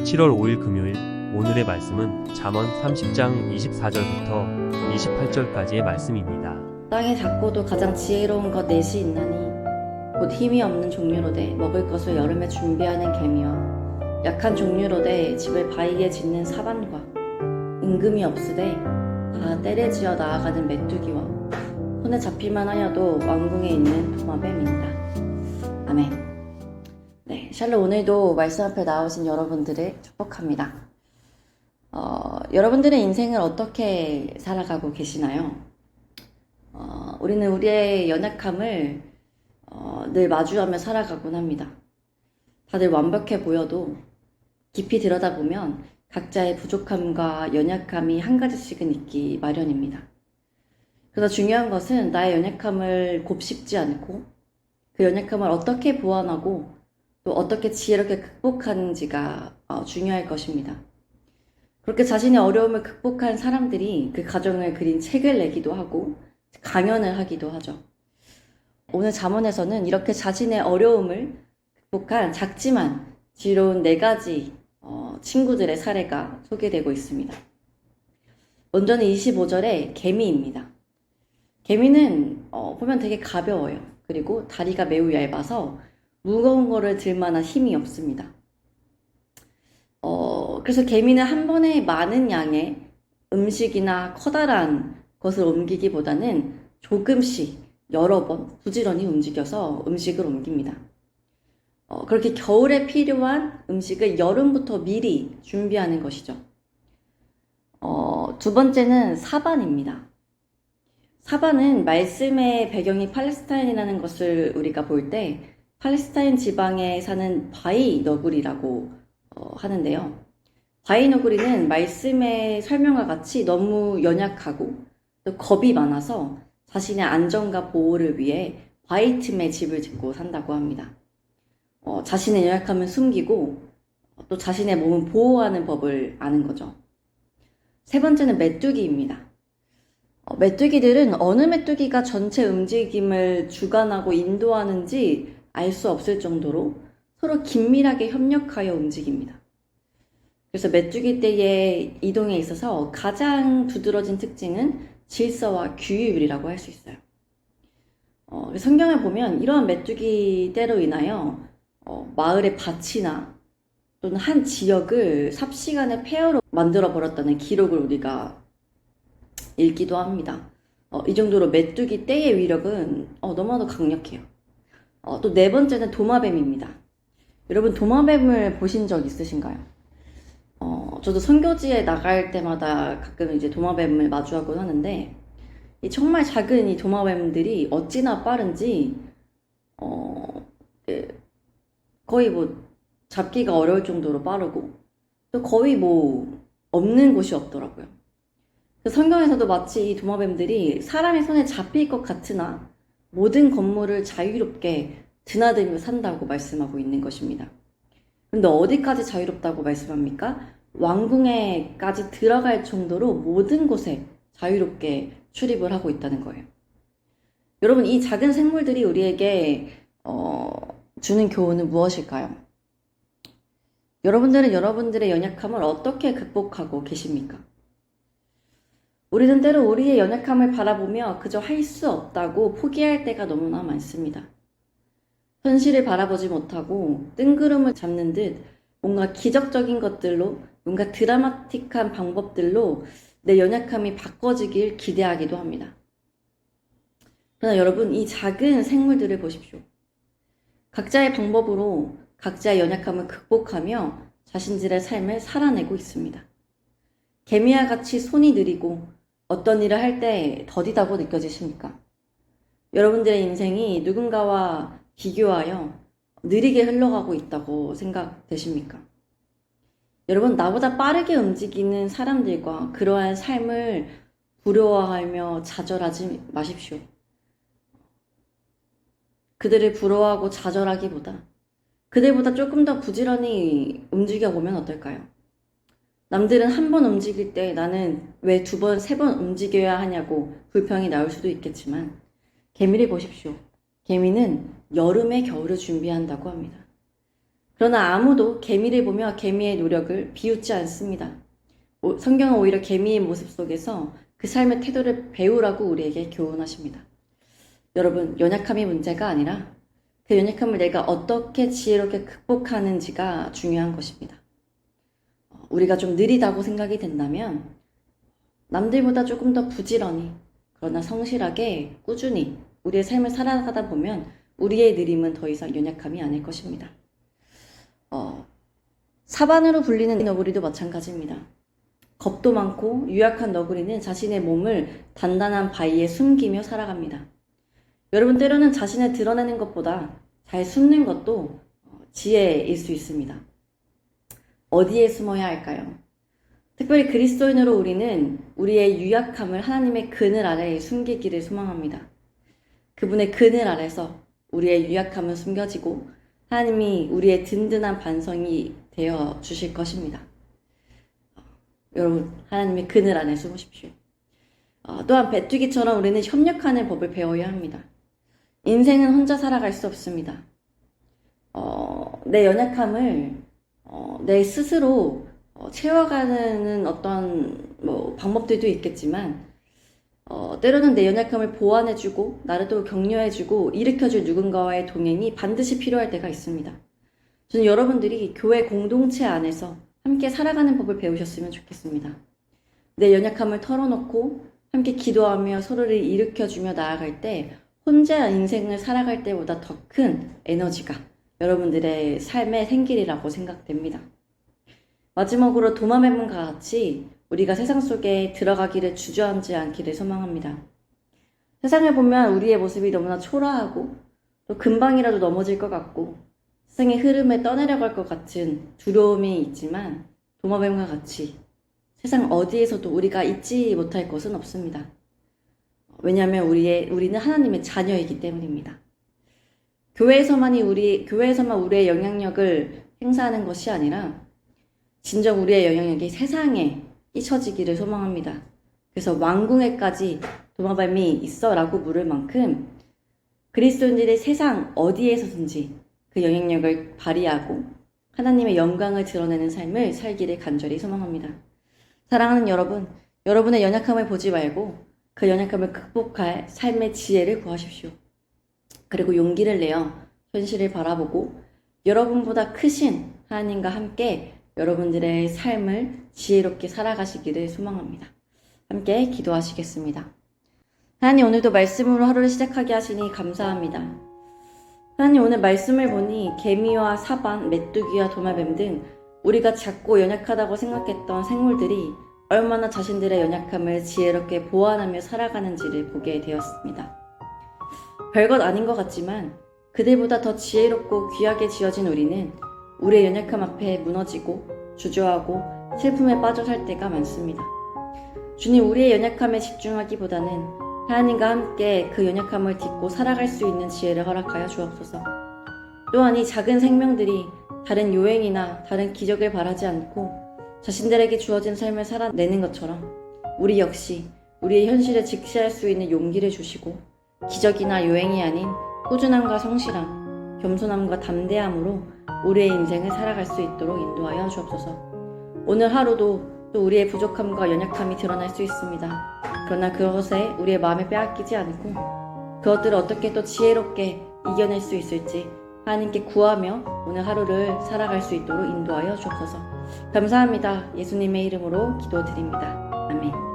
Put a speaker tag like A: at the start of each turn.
A: 7월 5일 금요일. 오늘의 말씀은 잠언 30장 24절부터 28절까지의 말씀입니다.
B: 땅의 작고도 가장 지혜로운 것 넷이 있나니 곧 힘이 없는 종류로되 먹을 것을 여름에 준비하는 개미와 약한 종류로되 집을 바위에 짓는 사반과 은금이 없으되 다 때를 지어 나아가는 메뚜기와 손에 잡힐만 하여도 왕궁에 있는 도마뱀이니라. 아멘. 네, 샬롬. 오늘도 말씀 앞에 나오신 여러분들을 축복합니다. 여러분들의 인생을 어떻게 살아가고 계시나요? 우리는 우리의 연약함을 늘 마주하며 살아가곤 합니다. 다들 완벽해 보여도 깊이 들여다보면 각자의 부족함과 연약함이 한 가지씩은 있기 마련입니다. 그래서 중요한 것은 나의 연약함을 곱씹지 않고 그 연약함을 어떻게 보완하고 또 어떻게 지혜롭게 극복하는지가 중요할 것입니다. 그렇게 자신의 어려움을 극복한 사람들이 그 과정을 그린 책을 내기도 하고 강연을 하기도 하죠. 오늘 잠언에서는 이렇게 자신의 어려움을 극복한 작지만 지혜로운 4가지 친구들의 사례가 소개되고 있습니다. 먼저는 25절의 개미입니다. 개미는 보면 되게 가벼워요. 그리고 다리가 매우 얇아서 무거운 거를 들 만한 힘이 없습니다. 그래서 개미는 한 번에 많은 양의 음식이나 커다란 것을 옮기기보다는 조금씩 여러 번 부지런히 움직여서 음식을 옮깁니다. 그렇게 겨울에 필요한 음식을 여름부터 미리 준비하는 것이죠. 두 번째는 사반입니다. 사반은 말씀의 배경이 팔레스타인이라는 것을 우리가 볼 때 팔레스타인 지방에 사는 바위 너구리라고 하는데요. 바위 너구리는 말씀의 설명과 같이 너무 연약하고 또 겁이 많아서 자신의 안전과 보호를 위해 바위 틈에 집을 짓고 산다고 합니다. 자신의 연약함을 숨기고 또 자신의 몸을 보호하는 법을 아는 거죠. 세 번째는 메뚜기입니다. 메뚜기들은 어느 메뚜기가 전체 움직임을 주관하고 인도하는지 알 수 없을 정도로 서로 긴밀하게 협력하여 움직입니다. 그래서 메뚜기 떼의 이동에 있어서 가장 두드러진 특징은 질서와 규율이라고 할 수 있어요. 성경을 보면 이러한 메뚜기 떼로 인하여 마을의 밭이나 또는 한 지역을 삽시간에 폐허로 만들어 버렸다는 기록을 우리가 읽기도 합니다. 이 정도로 메뚜기 떼의 위력은 너무나도 강력해요. 또 4번째는 도마뱀입니다. 여러분, 도마뱀을 보신 적 있으신가요? 저도 선교지에 나갈 때마다 가끔 이제 도마뱀을 마주하곤 하는데, 이 정말 작은 이 도마뱀들이 어찌나 빠른지, 거의 잡기가 어려울 정도로 빠르고, 또 거의 없는 곳이 없더라고요. 성경에서도 마치 이 도마뱀들이 사람의 손에 잡힐 것 같으나 모든 건물을 자유롭게 드나들며 산다고 말씀하고 있는 것입니다. 그런데 어디까지 자유롭다고 말씀합니까? 왕궁에까지 들어갈 정도로 모든 곳에 자유롭게 출입을 하고 있다는 거예요. 여러분, 이 작은 생물들이 우리에게 주는 교훈은 무엇일까요? 여러분들은 여러분들의 연약함을 어떻게 극복하고 계십니까? 우리는 때로 우리의 연약함을 바라보며 그저 할 수 없다고 포기할 때가 너무나 많습니다. 현실을 바라보지 못하고 뜬구름을 잡는 듯 뭔가 기적적인 것들로, 뭔가 드라마틱한 방법들로 내 연약함이 바꿔지길 기대하기도 합니다. 그러나 여러분, 이 작은 생물들을 보십시오. 각자의 방법으로 각자의 연약함을 극복하며 자신들의 삶을 살아내고 있습니다. 개미와 같이 손이 느리고 어떤 일을 할 때 더디다고 느껴지십니까? 여러분들의 인생이 누군가와 비교하여 느리게 흘러가고 있다고 생각되십니까? 여러분, 나보다 빠르게 움직이는 사람들과 그러한 삶을 부러워하며 좌절하지 마십시오. 그들을 부러워하고 좌절하기보다 그들보다 조금 더 부지런히 움직여보면 어떨까요? 남들은 한 번 움직일 때 나는 왜 2번, 3번 움직여야 하냐고 불평이 나올 수도 있겠지만, 개미를 보십시오. 개미는 여름에 겨울을 준비한다고 합니다. 그러나 아무도 개미를 보며 개미의 노력을 비웃지 않습니다. 성경은 오히려 개미의 모습 속에서 그 삶의 태도를 배우라고 우리에게 교훈하십니다. 여러분, 연약함이 문제가 아니라 그 연약함을 내가 어떻게 지혜롭게 극복하는지가 중요한 것입니다. 우리가 좀 느리다고 생각이 된다면 남들보다 조금 더 부지런히, 그러나 성실하게 꾸준히 우리의 삶을 살아가다 보면 우리의 느림은 더 이상 연약함이 아닐 것입니다. 사반으로 불리는 너구리도 마찬가지입니다. 겁도 많고 유약한 너구리는 자신의 몸을 단단한 바위에 숨기며 살아갑니다. 여러분, 때로는 자신을 드러내는 것보다 잘 숨는 것도 지혜일 수 있습니다. 어디에 숨어야 할까요? 특별히 그리스도인으로 우리는 우리의 유약함을 하나님의 그늘 아래에 숨기기를 소망합니다. 그분의 그늘 아래서 우리의 유약함은 숨겨지고 하나님이 우리의 든든한 반성이 되어 주실 것입니다. 여러분, 하나님의 그늘 안에 숨으십시오. 또한 베뚜기처럼 우리는 협력하는 법을 배워야 합니다. 인생은 혼자 살아갈 수 없습니다. 내 연약함을 내 스스로 채워가는 어떤 방법들도 있겠지만 때로는 내 연약함을 보완해주고 나를 또 격려해주고 일으켜줄 누군가와의 동행이 반드시 필요할 때가 있습니다. 저는 여러분들이 교회 공동체 안에서 함께 살아가는 법을 배우셨으면 좋겠습니다. 내 연약함을 털어놓고 함께 기도하며 서로를 일으켜주며 나아갈 때 혼자 인생을 살아갈 때보다 더 큰 에너지가 여러분들의 삶에 생기리라고 생각됩니다. 마지막으로 도마뱀과 같이 우리가 세상 속에 들어가기를 주저앉지 않기를 소망합니다. 세상을 보면 우리의 모습이 너무나 초라하고 또 금방이라도 넘어질 것 같고 세상의 흐름에 떠내려갈 것 같은 두려움이 있지만 도마뱀과 같이 세상 어디에서도 우리가 잊지 못할 것은 없습니다. 왜냐하면 우리는 하나님의 자녀이기 때문입니다. 교회에서만 우리의 영향력을 행사하는 것이 아니라 진정 우리의 영향력이 세상에 끼쳐지기를 소망합니다. 그래서 왕궁에까지 도마뱀이 있어라고 물을 만큼 그리스도인들이 세상 어디에서든지 그 영향력을 발휘하고 하나님의 영광을 드러내는 삶을 살기를 간절히 소망합니다. 사랑하는 여러분, 여러분의 연약함을 보지 말고 그 연약함을 극복할 삶의 지혜를 구하십시오. 그리고 용기를 내어 현실을 바라보고 여러분보다 크신 하나님과 함께 여러분들의 삶을 지혜롭게 살아가시기를 소망합니다. 함께 기도하시겠습니다. 하나님, 오늘도 말씀으로 하루를 시작하게 하시니 감사합니다. 하나님, 오늘 말씀을 보니 개미와 사반, 메뚜기와 도마뱀 등 우리가 작고 연약하다고 생각했던 생물들이 얼마나 자신들의 연약함을 지혜롭게 보완하며 살아가는지를 보게 되었습니다. 별것 아닌 것 같지만 그들보다 더 지혜롭고 귀하게 지어진 우리는 우리의 연약함 앞에 무너지고 주저하고 슬픔에 빠져 살 때가 많습니다. 주님, 우리의 연약함에 집중하기보다는 하나님과 함께 그 연약함을 딛고 살아갈 수 있는 지혜를 허락하여 주옵소서. 또한 이 작은 생명들이 다른 요행이나 다른 기적을 바라지 않고 자신들에게 주어진 삶을 살아내는 것처럼 우리 역시 우리의 현실을 직시할 수 있는 용기를 주시고 기적이나 요행이 아닌 꾸준함과 성실함, 겸손함과 담대함으로 우리의 인생을 살아갈 수 있도록 인도하여 주옵소서. 오늘 하루도 또 우리의 부족함과 연약함이 드러날 수 있습니다. 그러나 그것에 우리의 마음을 빼앗기지 않고 그것들을 어떻게 또 지혜롭게 이겨낼 수 있을지 하나님께 구하며 오늘 하루를 살아갈 수 있도록 인도하여 주옵소서. 감사합니다. 예수님의 이름으로 기도드립니다. 아멘.